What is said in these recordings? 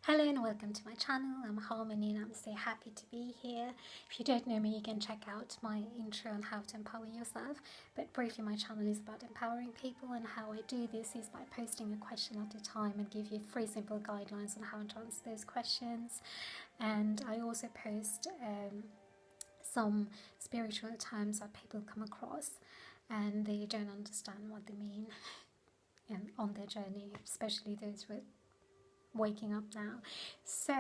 Hello and welcome to my channel. I'm Harmony and I'm so happy to be here. If you don't know me, you can check out my intro on how to empower yourself. But briefly, my channel is about empowering people, and how I do this is by posting a question at a time and give you 3 simple guidelines on how to answer those questions. And I also post some spiritual terms that people come across and they don't understand what they mean on their journey, especially those with waking up now. So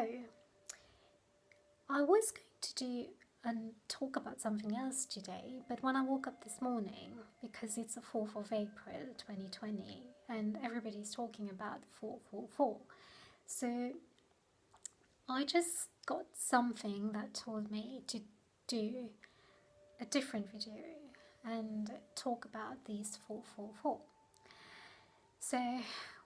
I was going to do and talk about something else today, but when I woke up this morning, because it's the 4th of April 2020 and everybody's talking about 444, so I just got something that told me to do a different video and talk about these 444. So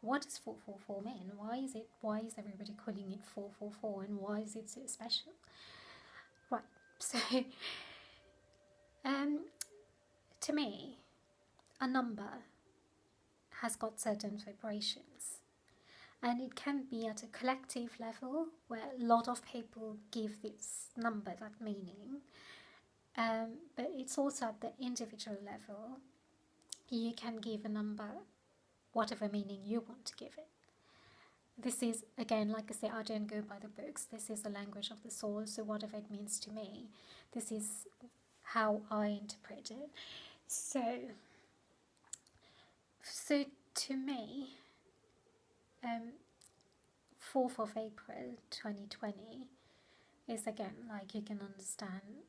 what does 444 mean? Why is everybody calling it 444, and why is it so special? Right, so to me, a number has got certain vibrations, and it can be at a collective level where a lot of people give this number that meaning, but it's also at the individual level. You can give a number whatever meaning you want to give it. This is, again, like I say, I don't go by the books. This is the language of the soul, so whatever it means to me, this is how I interpret it. So to me, 4th of April 2020 is, again, like you can understand,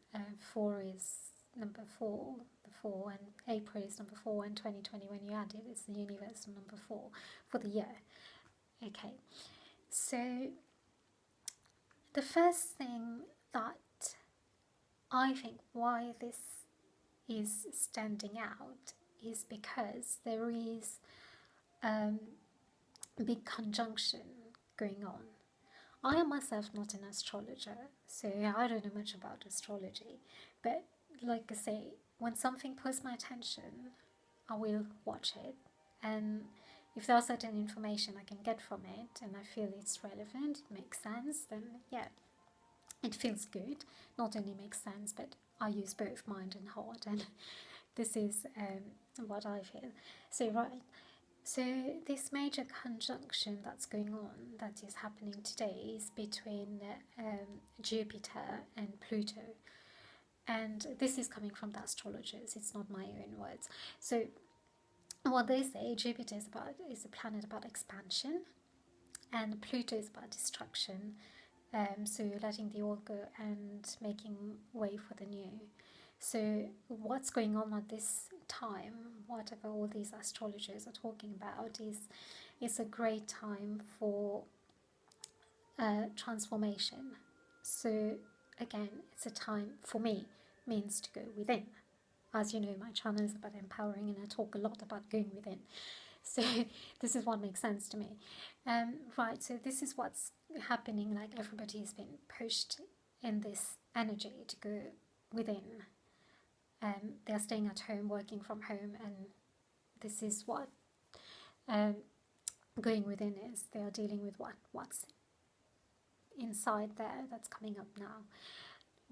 4 is number 4, the 4, and April is number 4, and 2020, when you add it, it's the universal number 4 for the year. Okay, so the first thing that I think why this is standing out is because there is a big conjunction going on. I am myself not an astrologer, so I don't know much about astrology, but like I say, when something pulls my attention, I will watch it, and if there's certain information I can get from it and I feel it's relevant, it makes sense, then yeah, it feels good. Not only makes sense, but I use both mind and heart, and this is what I feel. So right, so this major conjunction that's going on, that is happening today, is between Jupiter and Pluto. And this is coming from the astrologers, it's not my own words. So what they say, Jupiter is a planet about expansion, and Pluto is about destruction. So letting the old go and making way for the new. So what's going on at this time, whatever all these astrologers are talking about, is a great time for transformation. So again, it's a time, for me, means to go within. As you know, my channel is about empowering, and I talk a lot about going within. So this is what makes sense to me. Right, so this is what's happening, like everybody has been pushed in this energy to go within. They're staying at home, working from home, and this is what going within is. They are dealing with what's inside there that's coming up now.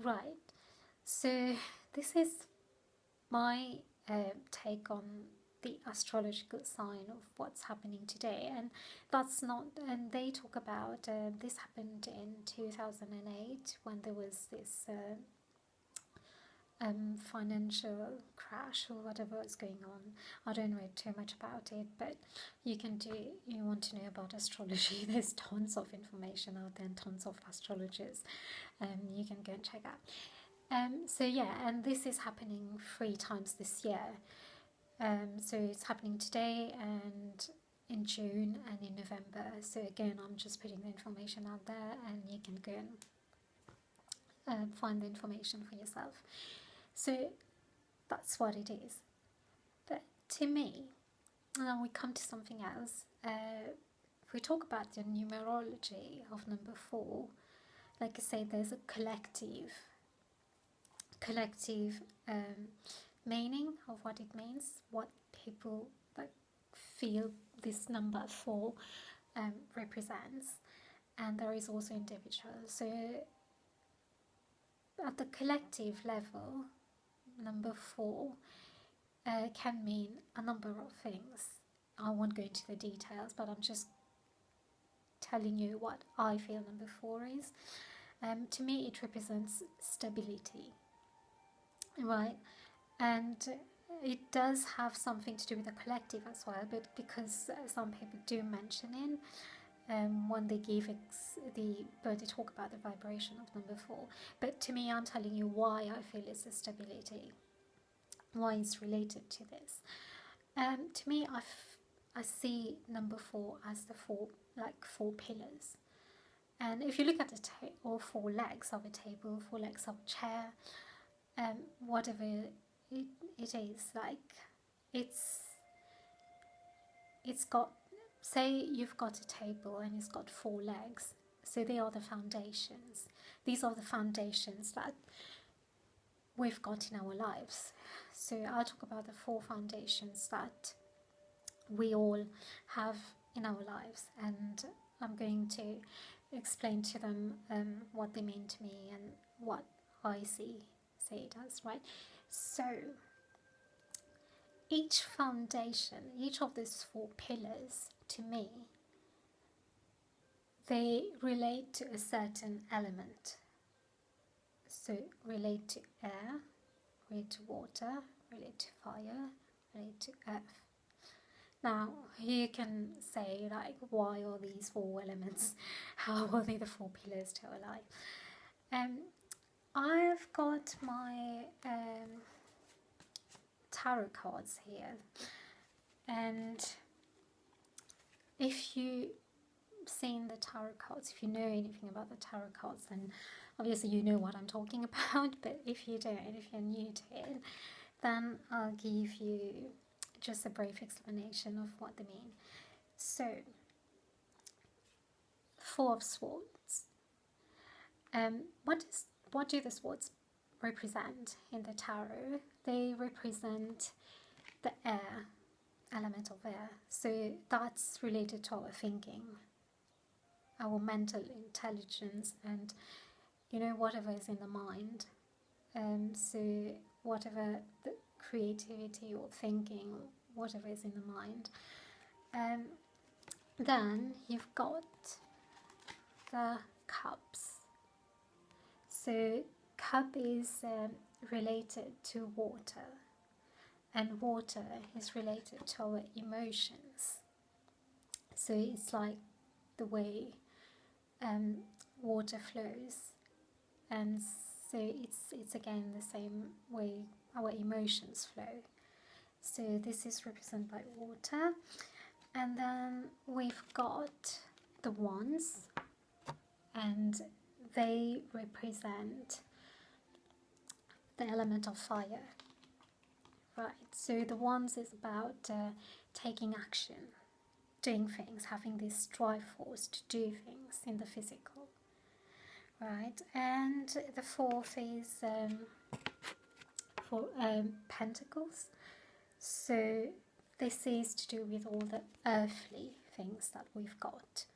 Right, so this is my take on the astrological sign of what's happening today, and that's not, and they talk about this happened in 2008 when there was this financial crash or whatever was going on. I don't know too much about it, but you want to know about astrology, there's tons of information out there and tons of astrologers, you can go and check out. So yeah, and this is happening 3 times this year. So it's happening today and in June and in November. So again, I'm just putting the information out there, and you can go and find the information for yourself. So that's what it is. But to me, now we come to something else. If we talk about the numerology of number 4, like I say, there's a collective meaning of what it means, what people that feel this number 4 represents. and there is also individual. So at the collective level, number 4 can mean a number of things. I won't go into the details, but I'm just telling you what I feel number 4 is. To me, it represents stability, right? And it does have something to do with the collective as well, but because some people do mention it when they they talk about the vibration of number 4. But to me, I'm telling you why I feel it's a stability, why it's related to this. To me, I see number 4 as the four pillars. And if you look at the all 4 legs of a table, 4 legs of a chair, whatever it is, like it's got, say you've got a table and it's got 4 legs, so they are the foundations. These are the foundations that we've got in our lives. So I'll talk about the 4 foundations that we all have in our lives, and I'm going to explain to them what they mean to me and what I see it as, right? So each foundation, each of these 4 pillars, to me, they relate to a certain element. So relate to air, relate to water, relate to fire, relate to earth. Now, you can say, like, why are these 4 elements? How are they the 4 pillars to our life? I've got my tarot cards here, and if you've seen the tarot cards, if you know anything about the tarot cards, then obviously you know what I'm talking about. But if you don't, if you're new to it, then I'll give you just a brief explanation of what they mean. So, 4 of Swords. What do the swords represent in the tarot? They represent the air, element of air. So that's related to our thinking, our mental intelligence, and whatever is in the mind. So whatever the creativity or thinking, whatever is in the mind. Then you've got the cups. So cup is related to water, and water is related to our emotions. So it's like the way water flows, and so it's again the same way our emotions flow. So this is represented by water. And then we've got the wands, and they represent the element of fire, right? So the wands is about taking action, doing things, having this drive force to do things in the physical, right? And the 4th is for Pentacles. So this is to do with all the earthly things that we've got.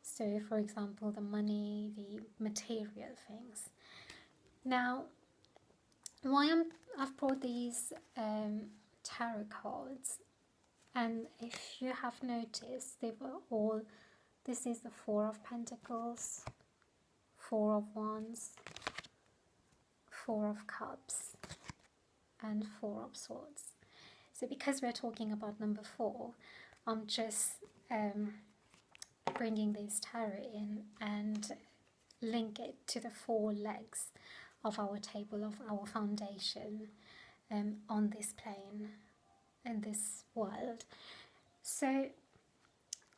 So, for example, the money, the material things. Now, why I've brought these tarot cards, and if you have noticed, they were all, this is the 4 of Pentacles, 4 of Wands, 4 of Cups, and 4 of Swords. So because we're talking about number 4, I'm just bringing this tarot in and link it to the 4 legs of our table, of our foundation on this plane, in this world. So,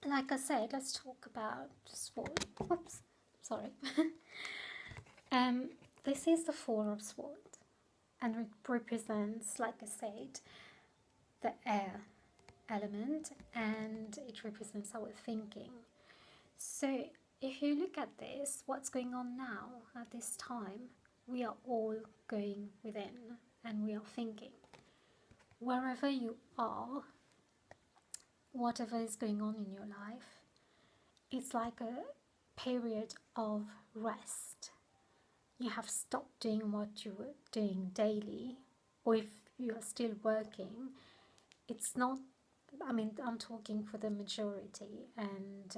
like I said, let's talk about sword. Whoops, sorry. This is the 4 of Swords, and it represents, like I said, the air element, and it represents our thinking. So if you look at this, what's going on now at this time, we are all going within and we are thinking. Wherever you are, whatever is going on in your life, it's like period of rest. You have stopped doing what you were doing daily, or if you are still working, it's not, I mean, I'm talking for the majority, and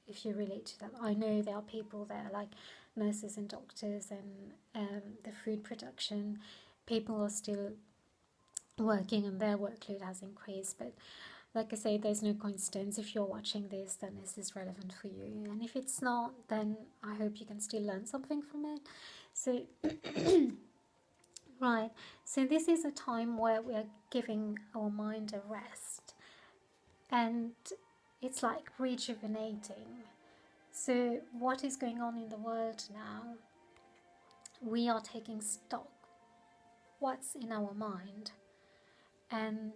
if you relate to that, I know there are people there like nurses and doctors and the food production, people are still working and their workload has increased. But like I say, there's no coincidence. If you're watching this, then this is relevant for you, and if it's not, then I hope you can still learn something from it. So right, so this is a time where we are giving our mind a rest, and it's like rejuvenating. So what is going on in the world now? We are taking stock what's in our mind, and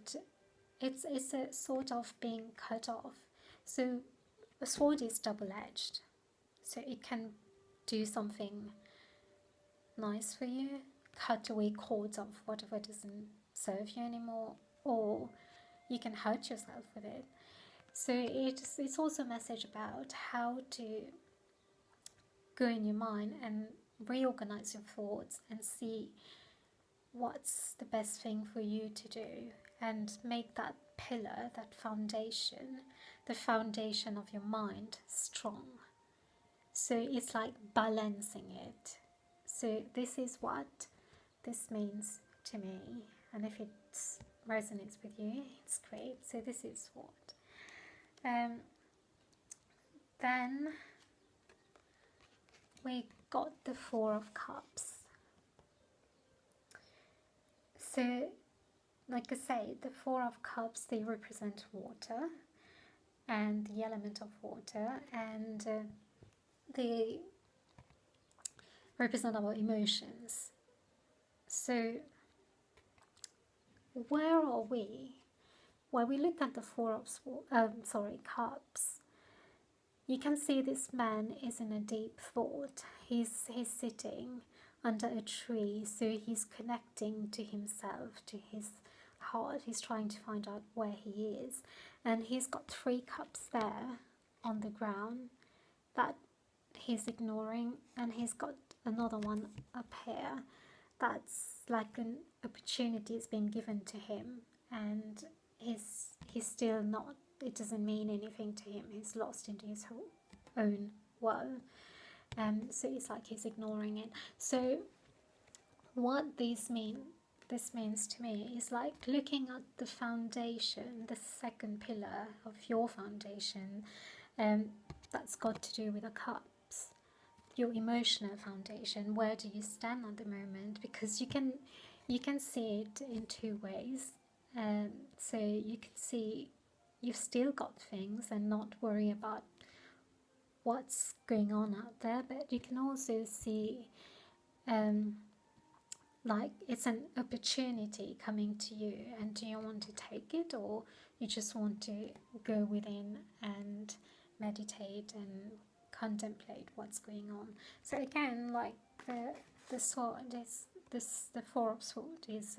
it's a sort of being cut off. So a sword is double-edged, so it can do something nice for you, cut away cords of whatever doesn't serve you anymore, or you can hurt yourself with it. So it's also a message about how to go in your mind and reorganize your thoughts and see what's the best thing for you to do, and make that pillar, that foundation, the foundation of your mind strong. So it's like balancing it. So this is what this means to me, and if it resonates with you, it's great. So this is what. Then we got the Four of Cups. So, like I say, the Four of Cups, they represent water and the element of water, and they represent our emotions. So where are we? When we look at the Four of Cups, you can see this man is in a deep thought. He's sitting under a tree, so he's connecting to himself, to his heart. He's trying to find out where he is, and he's got 3 cups there on the ground that he's ignoring, and he's got another one up here that's like an opportunity is being given to him, and he's still not, it doesn't mean anything to him. He's lost into his own world, so it's like he's ignoring it. So what this means to me is like looking at the foundation, the second pillar of your foundation, that's got to do with the cups, your emotional foundation. Where do you stand at the moment? Because you can see it in 2 ways. So you can see you've still got things and not worry about what's going on out there, but you can also see like it's an opportunity coming to you, and do you want to take it, or you just want to go within and meditate and contemplate what's going on. So again, like the sword is the Four of Swords is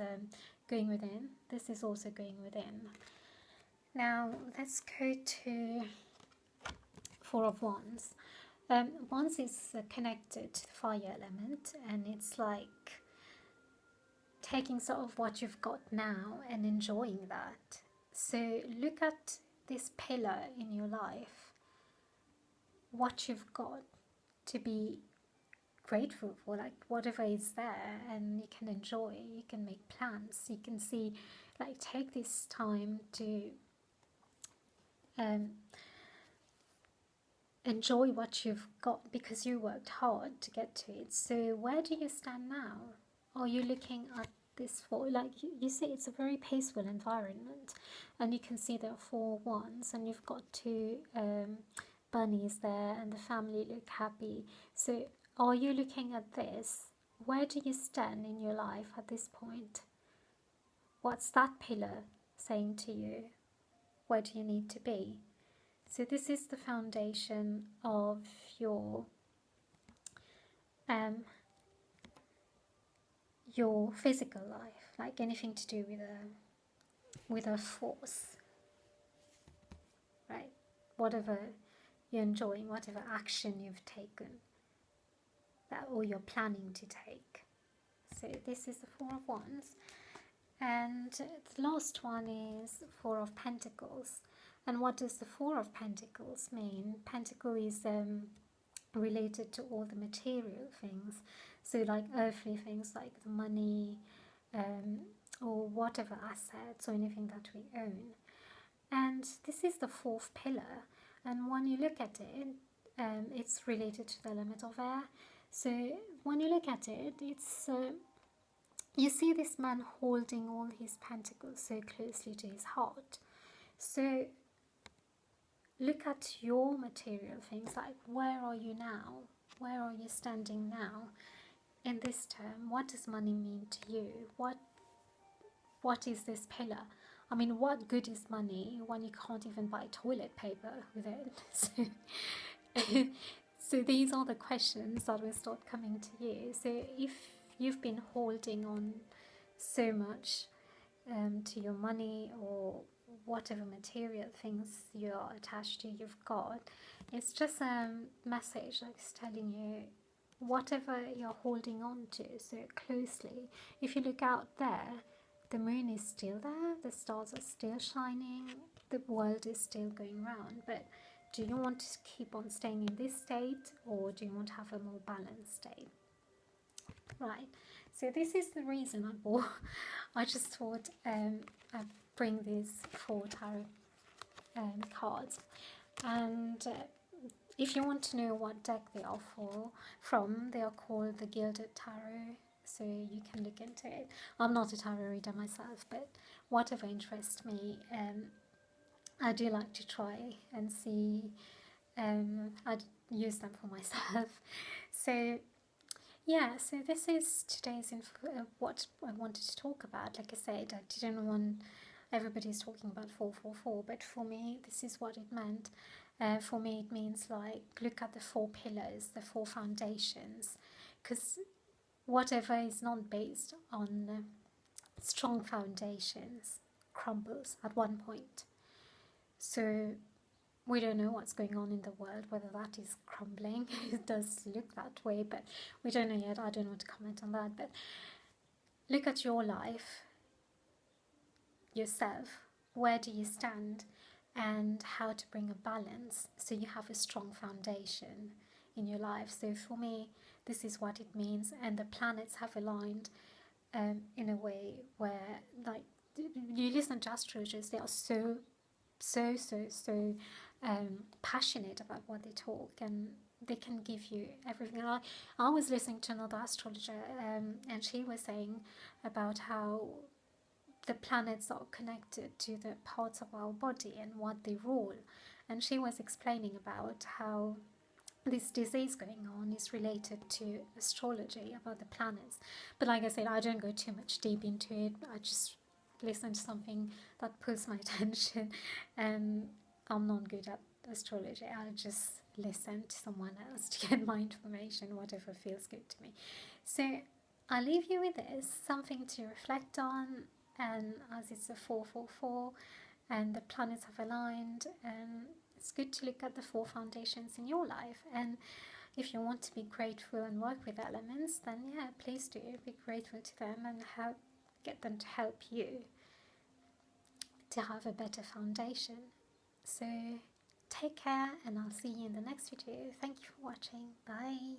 going within. This is also going within. Now let's go to Four of Wands. Wands is connected to the fire element, and it's like taking sort of what you've got now and enjoying that. So look at this pillar in your life, what you've got to be grateful for, like whatever is there, and you can enjoy, you can make plans, you can see, like take this time to enjoy what you've got, because you worked hard to get to it. So where do you stand now? Are you looking at this for, like you see it's a very peaceful environment, and you can see there are 4 wands, and you've got 2 bunnies there, and the family look happy. So are you looking at this? Where do you stand in your life at this point? What's that pillar saying to you? Where do you need to be? So this is the foundation of your physical life, like anything to do with a force, right? Whatever you're enjoying, whatever action you've taken, that or you're planning to take. So this is the Four of Wands. And the last one is Four of Pentacles. And what does the Four of Pentacles mean? Pentacle is related to all the material things. So like earthly things like the money, or whatever assets or anything that we own. And this is the fourth pillar. And when you look at it, it's related to the element of air. So when you look at it, it's you see this man holding all his pentacles so closely to his heart. So look at your material things, like where are you now? Where are you standing now? In this term, what does money mean to you? What is this pillar? I mean, what good is money when you can't even buy toilet paper with it? So these are the questions that will start coming to you. So if you've been holding on so much to your money or whatever material things you're attached to, you've got, it's just a message that's telling you whatever you're holding on to so closely, if you look out there, the moon is still there, the stars are still shining, the world is still going round. But do you want to keep on staying in this state, or do you want to have a more balanced state? Right, so this is the reason I bought. I just thought I'd bring these 4 tarot cards. And if you want to know what deck they are from, they are called the Gilded Tarot. So you can look into it. I'm not a tarot reader myself, but whatever interests me, I do like to try and see. I'd use them for myself. So yeah, so this is today's what I wanted to talk about. Like I said, I didn't want everybody's talking about 444, but for me, this is what it meant. For me, it means like look at the 4 pillars, the 4 foundations, because whatever is not based on strong foundations crumbles at one point. So we don't know what's going on in the world, whether that is crumbling. It does look that way, but we don't know yet. I don't want to comment on that. But look at your life, yourself. Where do you stand? And how to bring a balance so you have a strong foundation in your life. So for me, this is what it means, and the planets have aligned in a way where, like, you listen to astrologers, they are so passionate about what they talk, and they can give you everything. I was listening to another astrologer, and she was saying about how the planets are connected to the parts of our body and what they rule, and she was explaining about how this disease going on is related to astrology, about the planets. But like I said, I don't go too much deep into it. I just listen to something that pulls my attention, and I'm not good at astrology. I just listen to someone else to get my information, whatever feels good to me. So I'll leave you with this, something to reflect on. And as it's a 444 and the planets have aligned, and it's good to look at the 4 foundations in your life. And if you want to be grateful and work with elements, then yeah, please do be grateful to them and get them to help you to have a better foundation. So take care, and I'll see you in the next video. Thank you for watching. Bye.